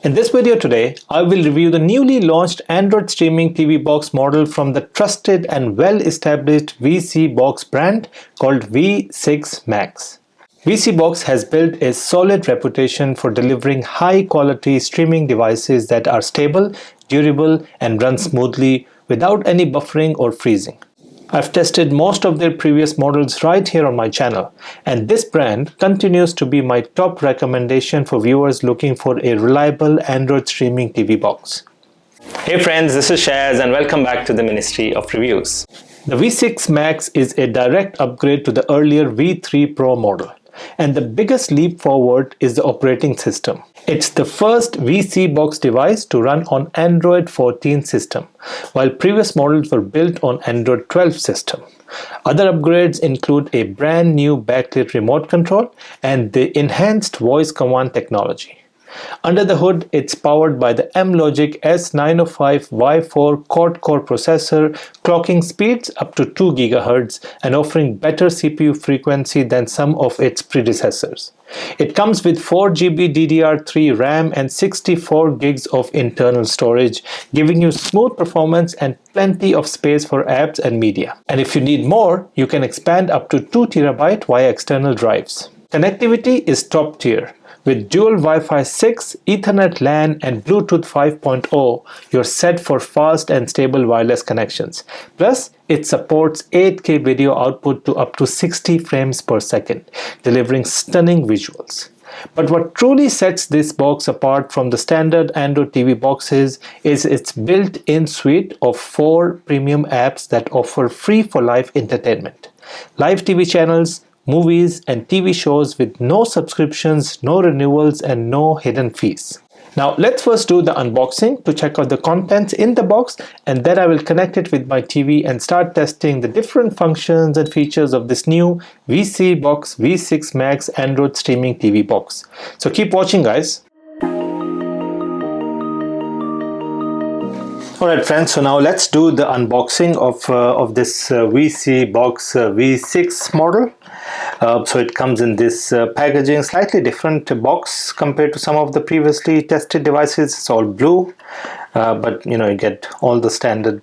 In this video today, I will review the newly launched Android streaming TV box model from the trusted and well-established vSeeBox brand called V6 Max. vSeeBox has built a solid reputation for delivering high-quality streaming devices that are stable, durable, and run smoothly without any buffering or freezing. I've tested most of their previous models right here on my channel, and this brand continues to be my top recommendation for viewers looking for a reliable Android streaming TV box. Hey friends, this is Shaz and welcome back to the Ministry of Reviews. The V6 Max is a direct upgrade to the earlier V3 Pro model, and the biggest leap forward is the operating system. It's the first vSeeBox device to run on Android 14 system, while previous models were built on Android 12 system. Other upgrades include a brand new backlit remote control and the enhanced voice command technology. Under the hood, it's powered by the M-Logic S905Y4 quad-core processor, clocking speeds up to 2 GHz and offering better CPU frequency than some of its predecessors. It comes with 4 GB DDR3 RAM and 64 gigs of internal storage, giving you smooth performance and plenty of space for apps and media. And if you need more, you can expand up to 2 TB via external drives. Connectivity is top tier. With dual Wi-Fi 6, Ethernet LAN and Bluetooth 5.0, you're set for fast and stable wireless connections. Plus, it supports 8K video output to up to 60 frames per second, delivering stunning visuals. But what truly sets this box apart from the standard Android TV boxes is its built-in suite of 4 premium apps that offer free-for-life entertainment. Live TV channels, movies and TV shows with no subscriptions, no renewals and no hidden fees. Now let's first do the unboxing to check out the contents in the box, and then I will connect it with my TV and start testing the different functions and features of this new vSeeBox V6 Max Android streaming TV box. So keep watching guys. Alright friends, so now let's do the unboxing of this vSeeBox V6 model. So it comes in this packaging, slightly different box compared to some of the previously tested devices. It's all blue, but you know, you get all the standard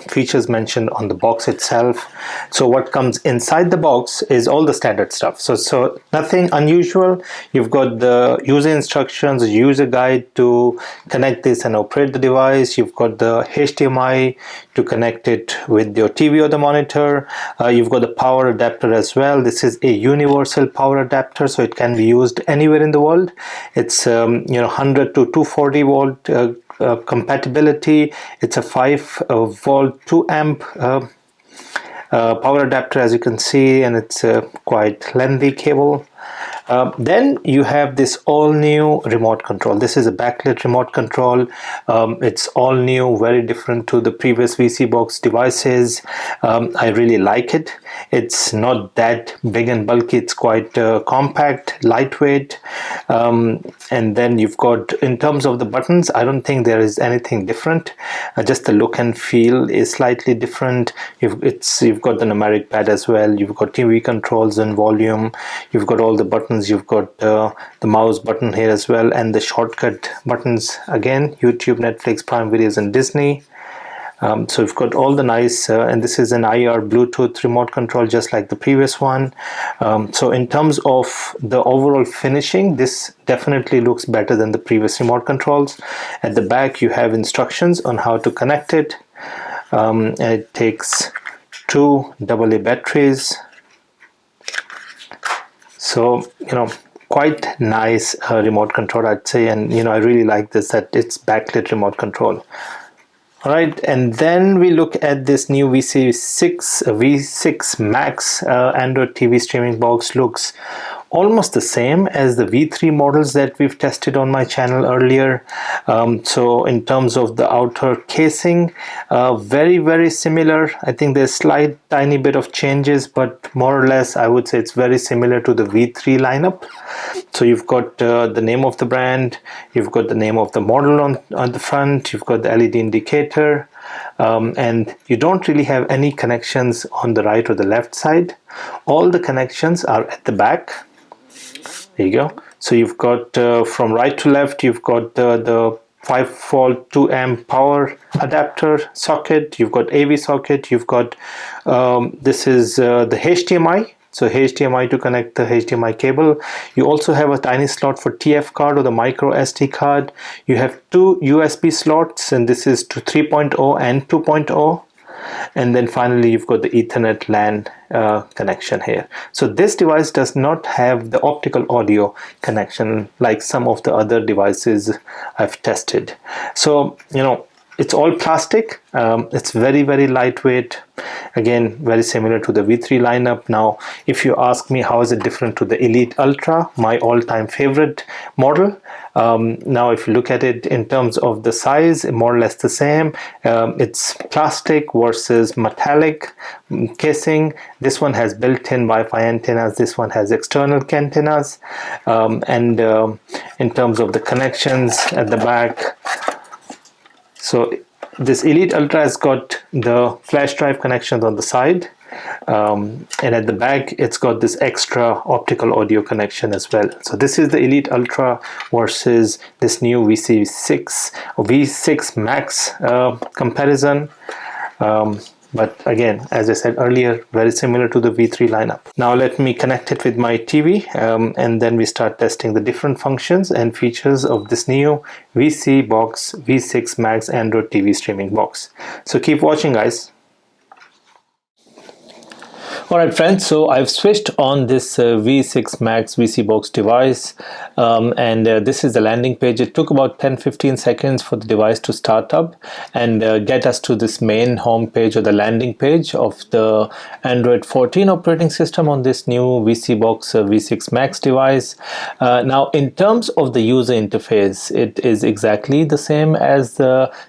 features mentioned on the box itself. So what comes inside the box is all the standard stuff. So nothing unusual. You've got the user instructions, a user guide to connect this and operate the device. You've got the HDMI to connect it with your TV or the monitor. You've got the power adapter as well. This is a universal power adapter, so it can be used anywhere in the world. It's 100 to 240 volt compatibility. It's a 5 volt 2 amp power adapter, as you can see, and it's a quite lengthy cable. Then you have this all new remote control. This is a backlit remote control. It's all new, very different to the previous vSeeBox devices. I really like it. It's not that big and bulky. It's quite compact, lightweight. And then you've got, in terms of the buttons, I don't think there is anything different. Just the look and feel is slightly different. You've got the numeric pad as well. You've got TV controls and volume. You've got all the buttons. You've got the mouse button here as well, and the shortcut buttons again, YouTube, Netflix, Prime Videos and Disney. So you've got all the nice and this is an IR Bluetooth remote control just like the previous one. So in terms of the overall finishing, this definitely looks better than the previous remote controls. At the back you have instructions on how to connect it. And it takes 2 AA batteries. So, you know, quite nice remote control, I'd say, and you know, I really like this, that it's backlit remote control. All right, and then we look at this new V6 Max Android TV streaming box. Looks almost the same as the V3 models that we've tested on my channel earlier. So in terms of the outer casing, very similar. I think there's slight tiny bit of changes, but more or less I would say it's very similar to the V3 lineup. So you've got the name of the brand, you've got the name of the model on the front, you've got the LED indicator, and you don't really have any connections on the right or the left side. All the connections are at the back. There you go. So you've got from right to left, you've got the 5-volt 2 amp power adapter socket, you've got AV socket, you've got this is the HDMI. So HDMI to connect the HDMI cable. You also have a tiny slot for TF card or the micro SD card. You have two USB slots, and this is to 3.0 and 2.0. And then finally you've got the Ethernet LAN connection here. So this device does not have the optical audio connection like some of the other devices I've tested. So it's all plastic. It's very lightweight. Again, very similar to the V3 lineup. Now, if you ask me how is it different to the Elite Ultra, my all-time favorite model, now if you look at it in terms of the size, more or less the same. It's plastic versus metallic casing. This one has built-in Wi-Fi antennas. This one has external antennas. And in terms of the connections at the back, so this Elite Ultra has got the flash drive connections on the side, and at the back it's got this extra optical audio connection as well. So this is the Elite Ultra versus this new VC6 or V6 Max comparison. But again, as I said earlier, very similar to the V3 lineup. Now let me connect it with my TV, and then we start testing the different functions and features of this new vSeeBox V6 Max Android TV streaming box. So keep watching, guys. Alright friends, so I've switched on this V6 Max vSeeBox device, and this is the landing page. It took about 10-15 seconds for the device to start up and get us to this main home page or the landing page of the Android 14 operating system on this new vSeeBox V6 Max device. Now in terms of the user interface, it is exactly the same as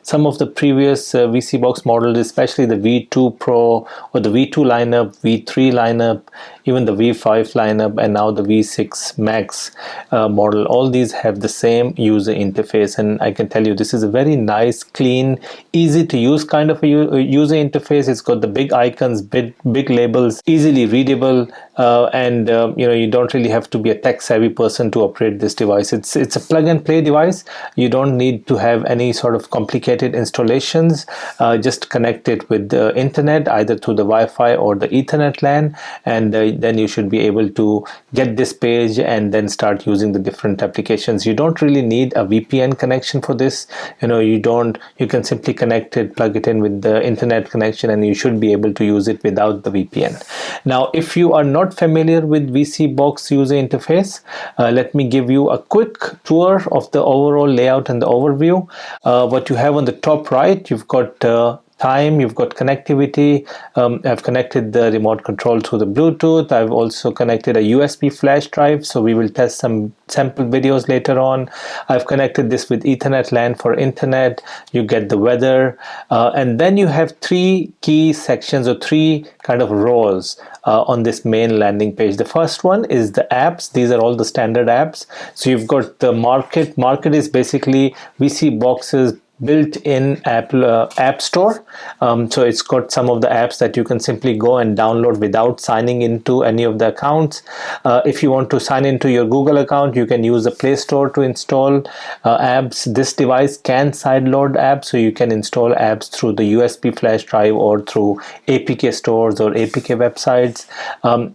some of the previous vSeeBox models, especially the V2 Pro or the V2 lineup, V3 lineup, even the V5 lineup, and now the V6 Max model. All these have the same user interface, and I can tell you this is a very nice, clean, easy to use kind of a user interface. It's got the big icons, big labels, easily readable, and you don't really have to be a tech savvy person to operate this device. It's a plug and play device. You don't need to have any sort of complicated installations. Just connect it with the internet, either through the Wi-Fi or the Ethernet LAN, and then you should be able to get this page and then start using the different applications. You don't really need a VPN connection for this. You can simply connect it, plug it in with the internet connection, and you should be able to use it without the VPN. Now, if you are not familiar with vSeeBox user interface, let me give you a quick tour of the overall layout and the overview. What you have on the top right, you've got time, you've got connectivity. I've connected the remote control through the Bluetooth. I've also connected a USB flash drive, so we will test some sample videos later on. I've connected this with Ethernet LAN for internet. You get the weather, and then you have three key sections or three kind of rows on this main landing page. The first one is the apps. These are all the standard apps. So you've got the market. Market is basically vSeeBox's built-in app store. So it's got some of the apps that you can simply go and download without signing into any of the accounts. If you want to sign into your Google account, you can use the Play Store to install apps. This device can sideload apps, so you can install apps through the USB flash drive or through APK stores or APK websites.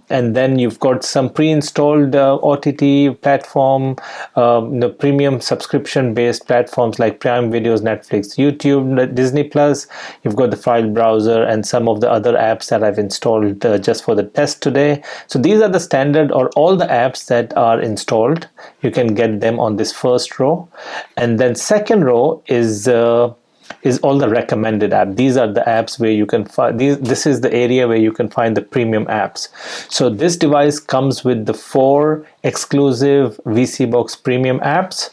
And then you've got some pre-installed OTT platform, the premium subscription-based platforms like Prime Videos, Netflix, YouTube, Disney Plus. You've got the file browser and some of the other apps that I've installed just for the test today. So these are the standard or all the apps that are installed. You can get them on this first row, and then second row is all the recommended apps. These are the apps where you can find this is the area where you can find the premium apps. So this device comes with the 4 exclusive vSeeBox premium apps.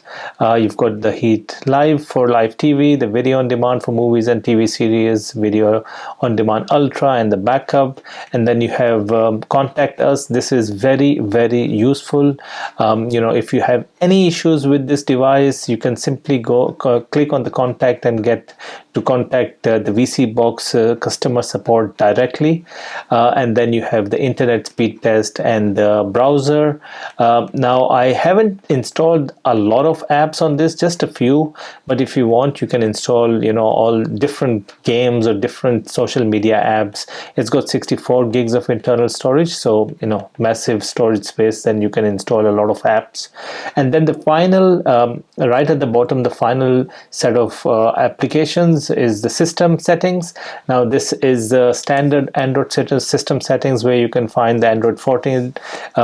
You've got the Heat Live for live TV, the Video on Demand for movies and TV series, Video on Demand Ultra, and the backup. And then you have Contact Us. This is very useful. If you have any issues with this device, you can simply go click on the contact and get to contact the vSeeBox customer support directly. And then you have the internet speed test and the browser. Now I haven't installed a lot of apps on this, just a few, but if you want you can install, you know, all different games or different social media apps. It's got 64 gigs of internal storage, so you know, massive storage space. Then you can install a lot of apps. And then the final, right at the bottom, the final set of applications is the system settings. Now this is the standard Android system settings, where you can find the Android 14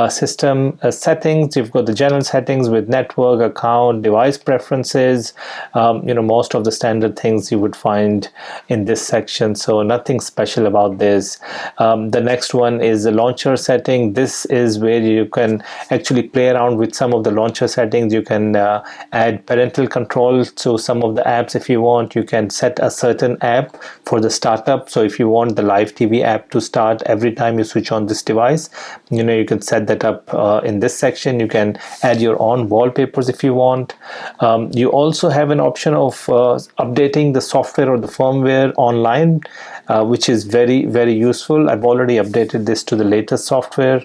system settings. You've got the general settings with network, account, device preferences, you know, most of the standard things you would find in this section, so nothing special about this. The next one is the launcher setting. This is where you can actually play around with some of the launcher settings. You can add parental control to some of the apps if you want. You can set a certain app for the startup. So if you want the live TV app to start every time you switch on this device, you know, you can set that up in this section. You can add your own wallpapers if you want. You also have an option of updating the software or the firmware online, which is very, very useful. I've already updated this to the latest software.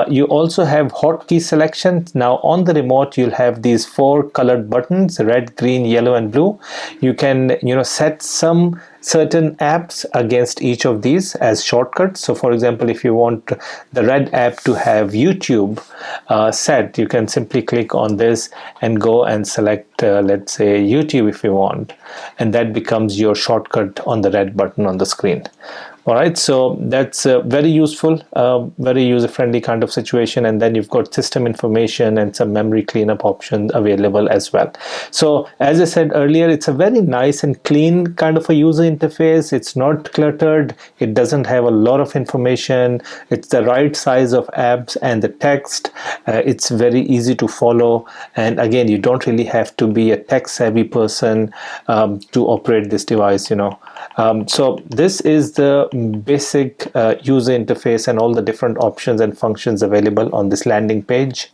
You also have hotkey selection. Now on the remote you'll have these 4 colored buttons: red, green, yellow and blue. You can, you know, set some certain apps against each of these as shortcuts. So for example, if you want the red app to have YouTube set, you can simply click on this and go and select let's say YouTube if you want, and that becomes your shortcut on the red button on the screen. All right, so that's very useful, very user-friendly kind of situation. And then you've got system information and some memory cleanup options available as well. So as I said earlier, it's a very nice and clean kind of a user interface. It's not cluttered. It doesn't have a lot of information. It's the right size of apps and the text. It's very easy to follow. And again, you don't really have to be a tech-savvy person to operate this device, you know. So this is the basic user interface and all the different options and functions available on this landing page.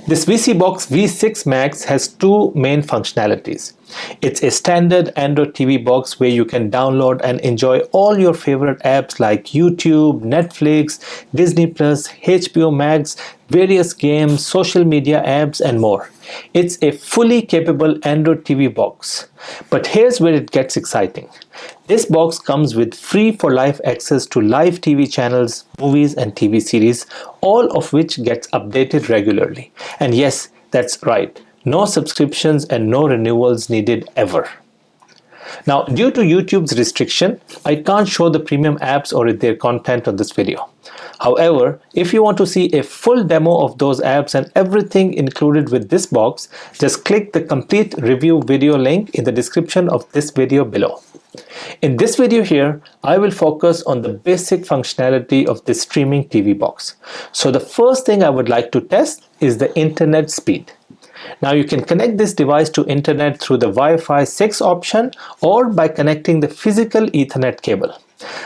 This vSeeBox V6 Max has 2 main functionalities. It's a standard Android TV box where you can download and enjoy all your favorite apps like YouTube, Netflix, Disney+, HBO Max, various games, social media apps and more. It's a fully capable Android TV box. But here's where it gets exciting. This box comes with free for life access to live TV channels, movies and TV series, all of which gets updated regularly. And yes, that's right. No subscriptions and no renewals needed ever. Now, due to YouTube's restriction, I can't show the premium apps or their content on this video. However, if you want to see a full demo of those apps and everything included with this box, just click the complete review video link in the description of this video below. In this video here, I will focus on the basic functionality of this streaming TV box. So the first thing I would like to test is the internet speed. Now you can connect this device to internet through the Wi-Fi 6 option or by connecting the physical Ethernet cable.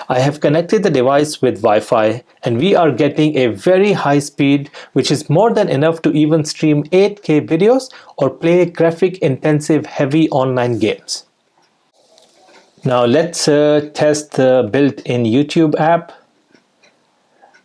I have connected the device with Wi-Fi and we are getting a very high speed, which is more than enough to even stream 8K videos or play graphic intensive heavy online games. Now let's test the built-in YouTube app.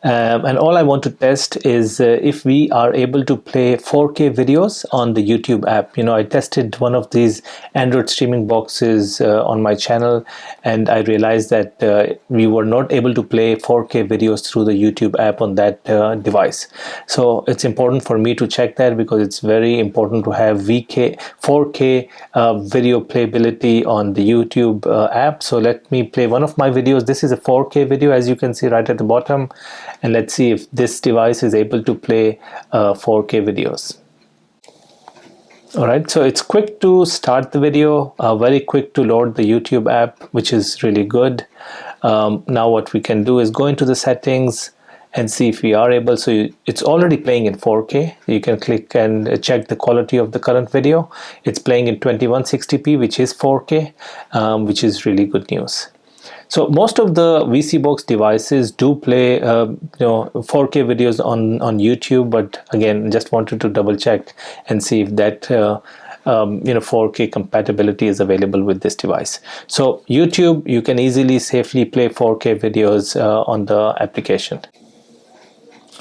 And all I want to test is if we are able to play 4K videos on the YouTube app. You know, I tested one of these Android streaming boxes on my channel, and I realized that we were not able to play 4K videos through the YouTube app on that device. So it's important for me to check that, because it's very important to have 4K video playability on the YouTube app. So let me play one of my videos. This is a 4K video, as you can see right at the bottom. And let's see if this device is able to play 4K videos. Alright, so it's quick to start the video, very quick to load the YouTube app, which is really good. Now what we can do is go into the settings and see if we are able. So it's already playing in 4K. You can click and check the quality of the current video. It's playing in 2160p, which is 4K, which is really good news. So most of the vSeeBox devices do play 4K videos on YouTube, but again, just wanted to double check and see if that 4K compatibility is available with this device. So YouTube, you can easily safely play 4K videos on the application.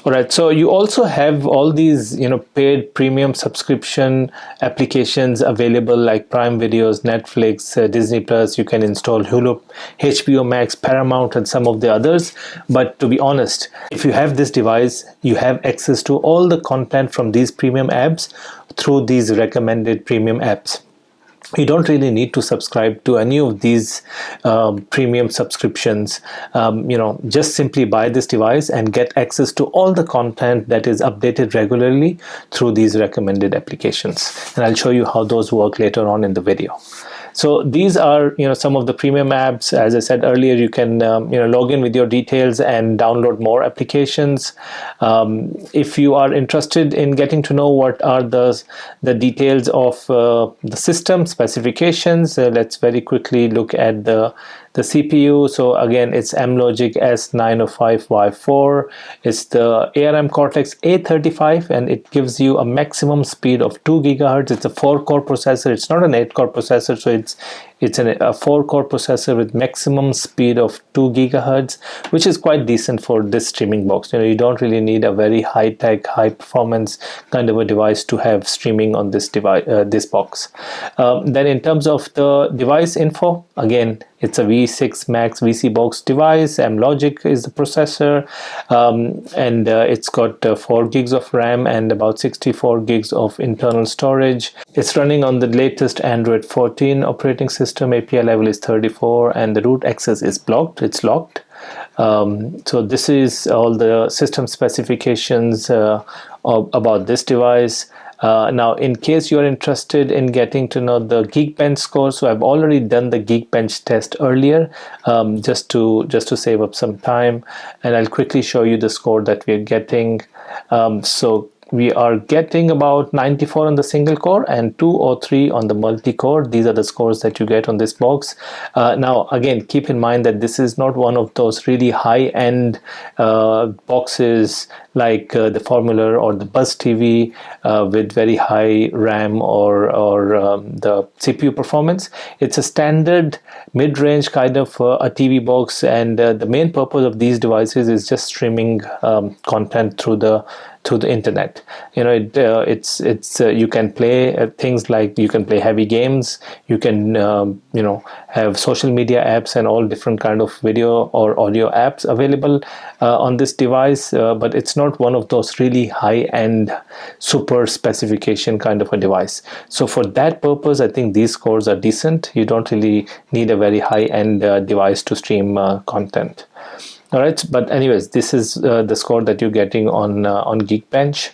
All right, so you also have all these, paid premium subscription applications available like Prime Videos, Netflix, Disney Plus. You can install Hulu, HBO Max, Paramount, and some of the others. But to be honest, if you have this device, you have access to all the content from these premium apps through these recommended premium apps. You don't really need to subscribe to any of these premium subscriptions. Just simply buy this device and get access to all the content that is updated regularly through these recommended applications. And I'll show you how those work later on in the video. So these are, some of the premium apps. As I said earlier, you can, log in with your details and download more applications. If you are interested in getting to know what are the details of the system specifications, let's very quickly look at the CPU. So again, it's Amlogic S905Y4. It's the ARM Cortex A35, and it gives you a maximum speed of 2 gigahertz. It's a 4-core processor. It's not an 8-core processor, so it's a 4-core processor with maximum speed of 2 gigahertz, which is quite decent for this streaming box. You don't really need a very high-tech, high-performance kind of a device to have streaming on this device, this box. Then in terms of the device info, again, it's a V6 Max vSeeBox device. Amlogic is the processor, and it's got 4 gigs of RAM and about 64 gigs of internal storage. It's running on the latest Android 14 operating system. API level is 34, and the root access is blocked. It's locked. So this is all the system specifications about this device. Now, in case you're interested in getting to know the Geekbench score, so I've already done the Geekbench test earlier, just to save up some time, and I'll quickly show you the score that we're getting. So we are getting about 94 on the single core and 203 on the multi-core. These are the scores that you get on this box. Now, again, keep in mind that this is not one of those really high-end boxes like the Formula or the Buzz TV with very high RAM or the CPU performance. It's a standard mid-range kind of a TV box, and the main purpose of these devices is just streaming content through the internet. You can play things like, you can play heavy games, you can have social media apps and all different kind of video or audio apps available on this device, but it's not one of those really high-end super specification kind of a device. So for that purpose, I think these scores are decent. You don't really need a very high-end device to stream content. All right, but anyways, this is the score that you're getting on Geekbench.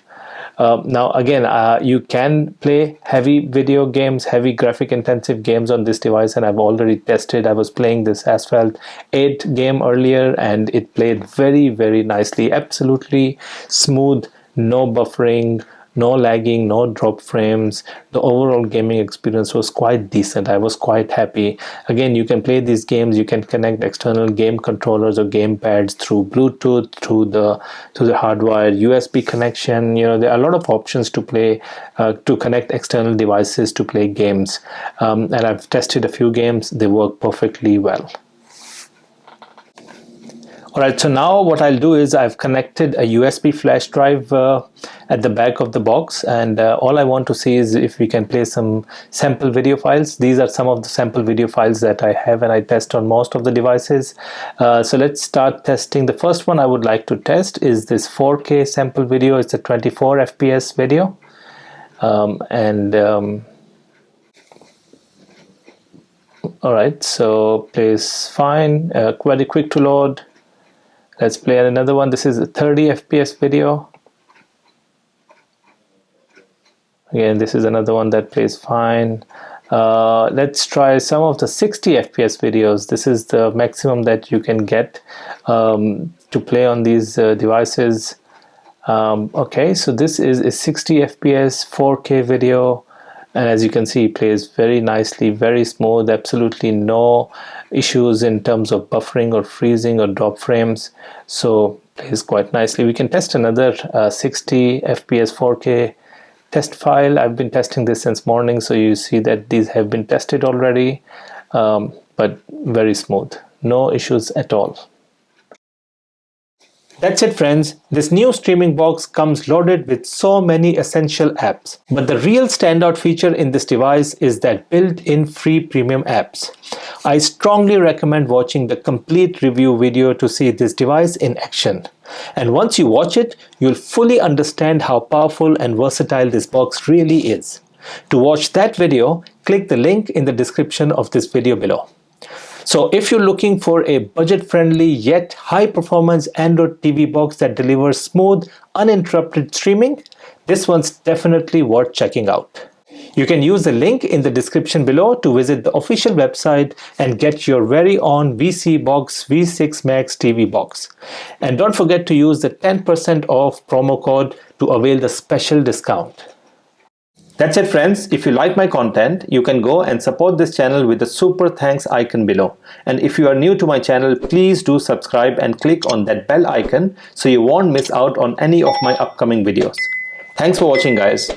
Now again, you can play heavy video games, heavy graphic intensive games on this device, and I've already tested. I was playing this Asphalt 8 game earlier, and it played very, very nicely. Absolutely smooth, no buffering, no lagging, no drop frames. The overall gaming experience was quite decent. I was quite happy. Again, you can play these games, you can connect external game controllers or game pads through Bluetooth, through the hardwired USB connection. There are a lot of options to play, to connect external devices to play games. And I've tested a few games. They work perfectly well. Alright, so now what I'll do is I've connected a USB flash drive at the back of the box, and all I want to see is if we can play some sample video files. These are some of the sample video files that I have and I test on most of the devices. So let's start testing. The first one I would like to test is this 4K sample video. It's a 24 FPS video. Alright, so plays fine, very quick to load. Let's play another one. This is a 30 FPS video. Again, this is another one that plays fine. Let's try some of the 60 FPS videos. This is the maximum that you can get to play on these devices. Okay, so this is a 60 FPS 4K video, and as you can see, it plays very nicely, very smooth, absolutely no issues in terms of buffering or freezing or drop frames. So plays quite nicely. We can test another 60 FPS 4K test file. I've been testing this since morning, so you see that these have been tested already, but very smooth, no issues at all. That's it, friends. This new streaming box comes loaded with so many essential apps. But the real standout feature in this device is that built-in free premium apps. I strongly recommend watching the complete review video to see this device in action. And once you watch it, you'll fully understand how powerful and versatile this box really is. To watch that video, click the link in the description of this video below. So if you're looking for a budget-friendly yet high-performance Android TV box that delivers smooth, uninterrupted streaming, this one's definitely worth checking out. You can use the link in the description below to visit the official website and get your very own vSeeBox V6 Max TV box. And don't forget to use the 10% off promo code to avail the special discount. That's it, friends. If you like my content, you can go and support this channel with the super thanks icon below. And if you are new to my channel, please do subscribe and click on that bell icon so you won't miss out on any of my upcoming videos. Thanks for watching, guys.